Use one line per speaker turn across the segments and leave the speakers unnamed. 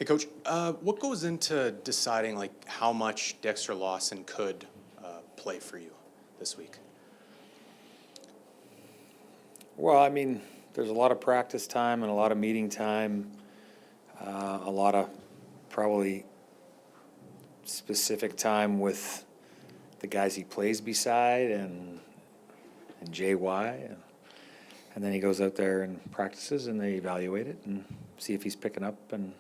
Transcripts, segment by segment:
Hey, Coach, what goes into deciding like how much Dexter Lawson could play for you this week?
Well, I mean, there's a lot of practice time and a lot of meeting time, a lot of probably specific time with the guys he plays beside and JY. And then he goes out there and practices and they evaluate it and see if he's picking up and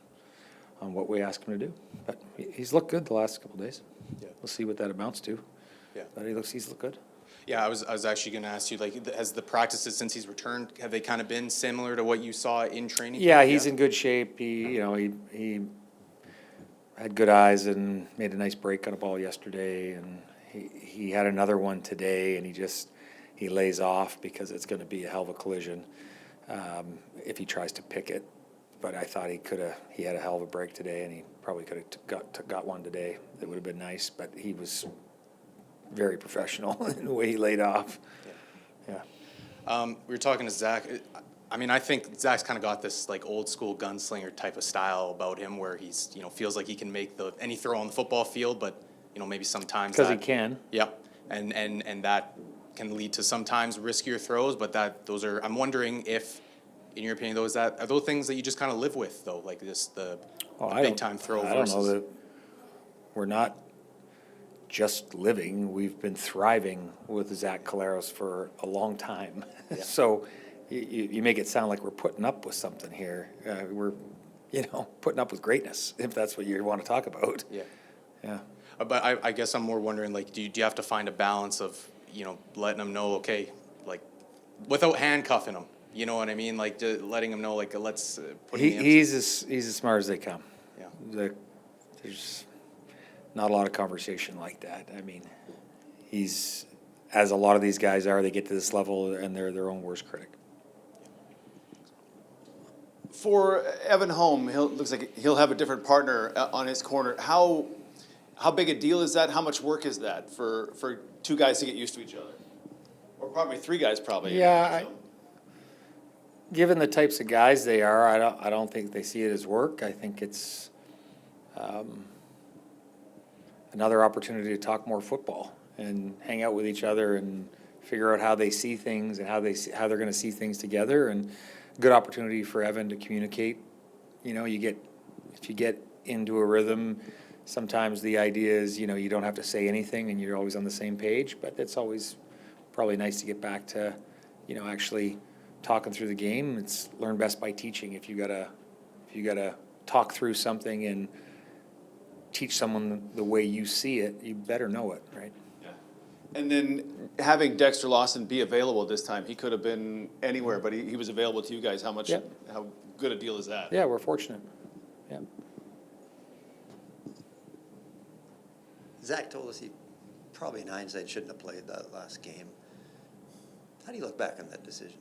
on what we ask him to do. But he's looked good the last couple of days.
Yeah.
We'll see what that amounts to.
Yeah.
But he's looked good.
Yeah, I was actually going to ask you, like, has the practices since he's returned, have they kind of been similar to what you saw in training?
Yeah, he's in good shape. He had good eyes and made a nice break on a ball yesterday, and he had another one today, and he lays off because it's going to be a hell of a collision if he tries to pick it. But I thought he had a hell of a break today, and he probably could have got one today. That would have been nice, but he was very professional in the way he laid off. Yeah.
We were talking to Zach. I mean, I think Zach's kind of got this like old school gunslinger type of style about him, where he's feels like he can make any throw on the football field, but maybe sometimes
Because he can.
Yeah, and that can lead to sometimes riskier throws. But I'm wondering if, in your opinion, are those things that you just kind of live with though, like the big time throw.
I don't know that we're not just living. We've been thriving with Zach Collaros for a long time. Yeah. So you make it sound like we're putting up with something here. We're, putting up with greatness, if that's what you want to talk about.
Yeah.
Yeah.
But I guess I'm more wondering, like, do you have to find a balance of, letting them know, okay, like, without handcuffing them, you know what I mean? Like, letting them know, like, let's put
He's as smart as they come.
Yeah.
There's not a lot of conversation like that. I mean, he's, as a lot of these guys are, they get to this level and they're their own worst critic.
For Evan Holm, looks like he'll have a different partner on his corner. How big a deal is that? How much work is that for two guys to get used to each other? Or probably three guys, probably.
Yeah, given the types of guys they are, I don't think they see it as work. I think it's another opportunity to talk more football and hang out with each other and figure out how they see things and how they're going to see things together, and good opportunity for Evan to communicate. If you get into a rhythm, sometimes the idea is, you don't have to say anything and you're always on the same page, but it's always probably nice to get back to, actually talking through the game. It's learn best by teaching. If you gotta talk through something and teach someone the way you see it, you better know it, right?
Yeah. And then having Dexter Lawson be available this time, he could have been anywhere, but he was available to you guys. How good a deal is that?
Yeah, we're fortunate. Yeah.
Zach told us he probably in hindsight shouldn't have played that last game. How do you look back on that decision?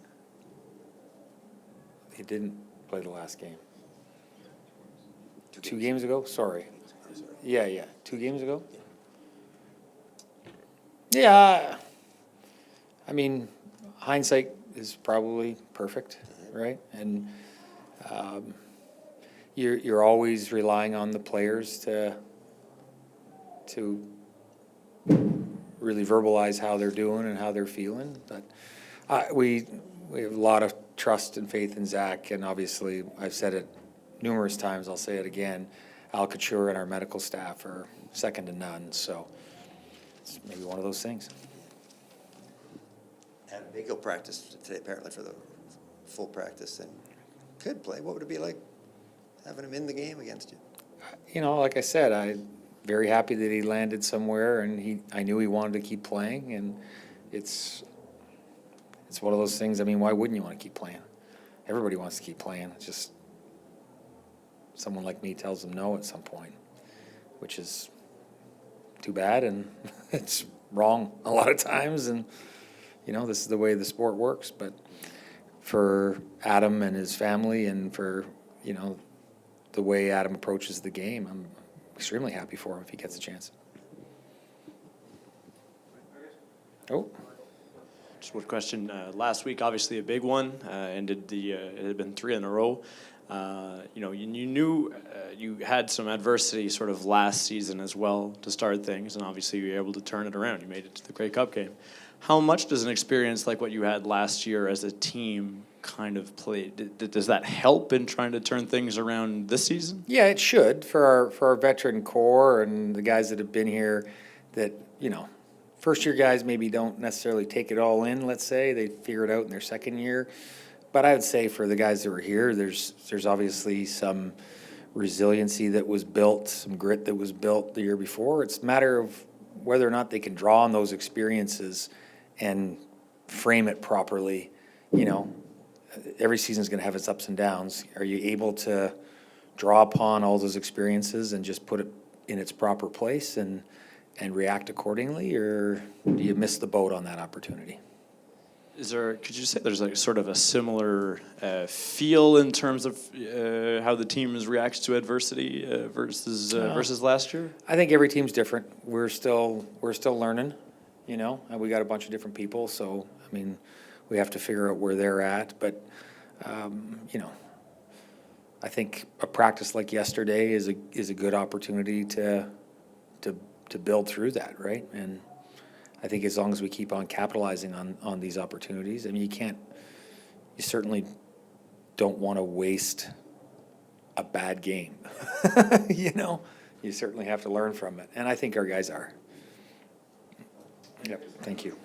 He didn't play the last game.
Two
Two games ago? Sorry. Yeah. 2 games ago? Yeah. I mean, hindsight is probably perfect, right? And you're always relying on the players to really verbalize how they're doing and how they're feeling. But we have a lot of trust and faith in Zach, and obviously I've said it numerous times, I'll say it again, Al Couture and our medical staff are second to none, so it's maybe one of those things.
Had a big practice today, apparently, for the full practice, and could play. What would it be like having him in the game against you?
Like I said, I'm very happy that he landed somewhere, and I knew he wanted to keep playing, and it's one of those things. I mean, why wouldn't you want to keep playing? Everybody wants to keep playing. It's just someone like me tells them no at some point, which is too bad, and it's wrong a lot of times, and this is the way the sport works. But for Adam and his family, and for the way Adam approaches the game, I'm extremely happy for him if he gets a chance. Oh.
Just one question. Last week, obviously a big one, it had been 3 in a row. You knew you had some adversity sort of last season as well to start things, and obviously you were able to turn it around. You made it to the Grey Cup game. How much does an experience like what you had last year as a team kind of play? Does that help in trying to turn things around this season?
Yeah, it should for our veteran core and the guys that have been here that, first year guys maybe don't necessarily take it all in, let's say. They figure it out in their second year. But I would say for the guys that were here, there's obviously some resiliency that was built, some grit that was built the year before. It's a matter of whether or not they can draw on those experiences and frame it properly. Every season's going to have its ups and downs. Are you able to draw upon all those experiences and just put it in its proper place and react accordingly, or do you miss the boat on that opportunity?
Could you say there's like sort of a similar feel in terms of how the team has reacted to adversity versus last year?
I think every team's different. We're still learning, and we got a bunch of different people. So, we have to figure out where they're at. But, I think a practice like yesterday is a good opportunity to build through that, right? And I think as long as we keep on capitalizing on these opportunities, you certainly don't want to waste a bad game. You certainly have to learn from it. And I think our guys are. Yep, thank you.